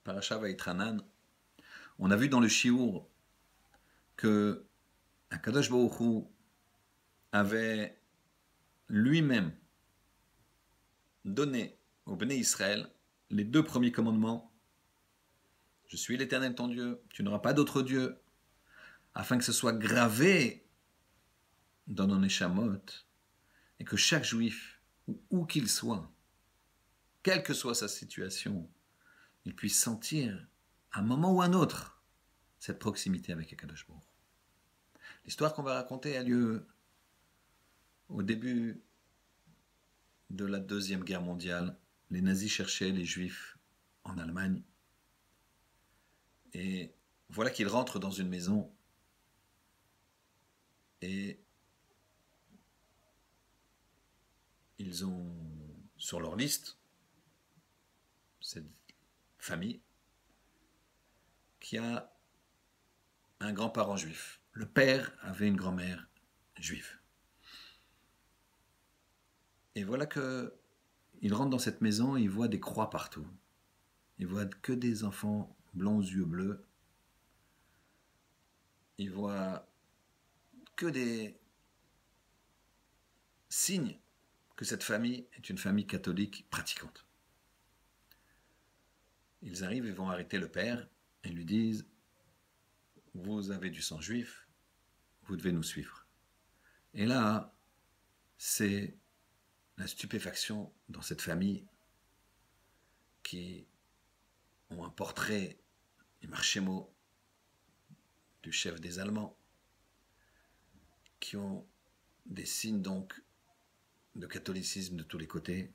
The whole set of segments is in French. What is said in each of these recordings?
Parashat Vaïtranan, on a vu dans le Shiur que Akadosh Baruch Hu avait lui-même donné au Béné Israël les deux premiers commandements. Je suis l'Éternel ton Dieu, tu n'auras pas d'autre Dieu, afin que ce soit gravé dans nos neshamot et que chaque juif, où qu'il soit, quelle que soit sa situation, il puisse sentir à un moment ou à un autre cette proximité avec Akadosh Baruch Hu. L'histoire qu'on va raconter a lieu au début de la Deuxième Guerre mondiale. Les nazis cherchaient les juifs en Allemagne. Et voilà qu'ils rentrent dans une maison et ils ont sur leur liste cette famille qui a un grand-parent juif. Le père avait une grand-mère juive. Et voilà que il rentre dans cette maison et il voit des croix partout. Il voit que des enfants blonds aux yeux bleus. Il voit que des signes que cette famille est une famille catholique pratiquante. Ils arrivent et vont arrêter le père et lui disent « Vous avez du sang juif, vous devez nous suivre. » Et là, c'est la stupéfaction dans cette famille qui ont un portrait du Marchémo, du chef des Allemands, qui ont des signes donc de catholicisme de tous les côtés.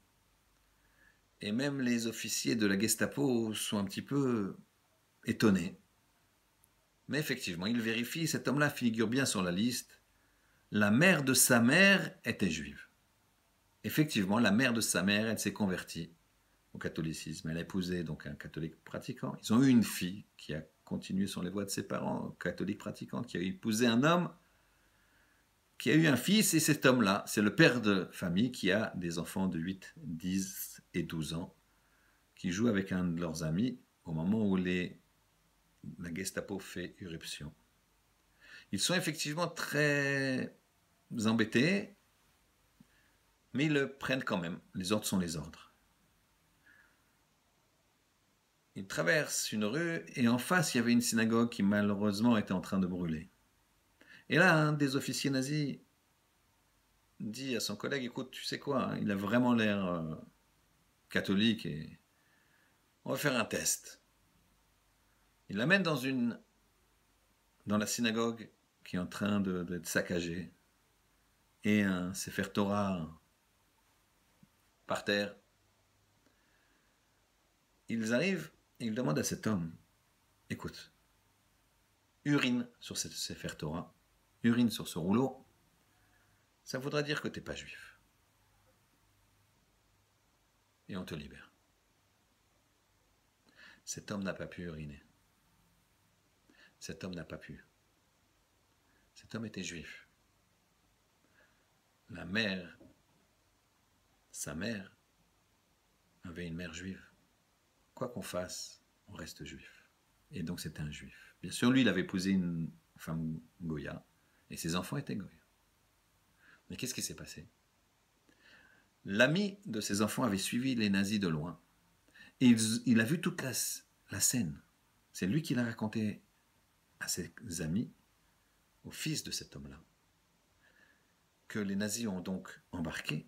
Et même les officiers de la Gestapo sont un petit peu étonnés. Mais effectivement, ils vérifient, cet homme-là figure bien sur la liste. La mère de sa mère était juive. Effectivement, la mère de sa mère, elle s'est convertie au catholicisme. Elle a épousé donc un catholique pratiquant. Ils ont eu une fille qui a continué sur les voies de ses parents, catholique pratiquant, qui a épousé un homme qui a eu un fils, et cet homme-là, c'est le père de famille qui a des enfants de 8, 10 et 12 ans, qui jouent avec un de leurs amis au moment où la Gestapo fait irruption. Ils sont effectivement très embêtés, mais ils le prennent quand même. Les ordres sont les ordres. Ils traversent une rue et en face, il y avait une synagogue qui malheureusement était en train de brûler. Et là, un des officiers nazis dit à son collègue, écoute, tu sais quoi, il a vraiment l'air catholique et on va faire un test. Il l'amène dans la synagogue qui est en train d'être saccagée et un Sefer Torah par terre. Ils arrivent et ils demandent à cet homme, écoute, urine sur cette Sefer Torah, urine sur ce rouleau, ça voudra dire que tu n'es pas juif. Et on te libère. Cet homme n'a pas pu uriner. Cet homme n'a pas pu. Cet homme était juif. La mère, sa mère, avait une mère juive. Quoi qu'on fasse, on reste juif. Et donc c'était un juif. Bien sûr, lui, il avait épousé une femme Goya, et ses enfants étaient Goya. Mais qu'est-ce qui s'est passé? L'ami de ses enfants avait suivi les nazis de loin, et il a vu toute la scène. C'est lui qui l'a raconté à ses amis, au fils de cet homme-là, que les nazis ont donc embarqué,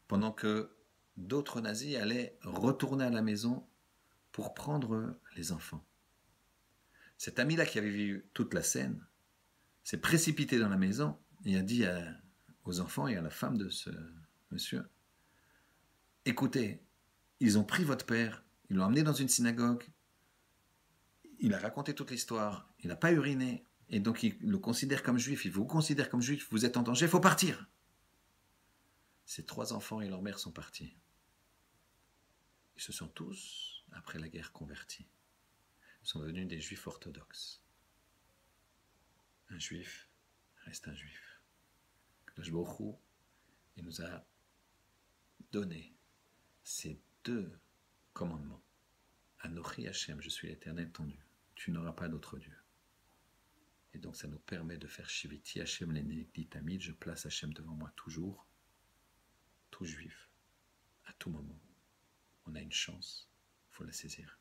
pendant que d'autres nazis allaient retourner à la maison pour prendre les enfants. Cet ami-là qui avait vu toute la scène s'est précipité dans la maison et a dit aux enfants et à la femme de ce monsieur, écoutez, ils ont pris votre père, ils l'ont amené dans une synagogue, il a raconté toute l'histoire, il n'a pas uriné, et donc il le considère comme juif, il vous considère comme juif, vous êtes en danger, il faut partir. Ces 3 enfants et leur mère sont partis. Ils se sont tous, après la guerre, convertis. Ils sont devenus des juifs orthodoxes. Un juif reste un juif. Kadosh Baruch Hu, il nous a donné ces 2 commandements à Anochi Hashem, je suis l'Éternel ton Dieu. Tu n'auras pas d'autre Dieu. Et donc ça nous permet de faire Shiviti Hashem l'Enegdi Tamid, je place Hashem devant moi toujours, tout juif, à tout moment. On a une chance, il faut la saisir.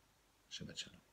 Shabbat Shalom.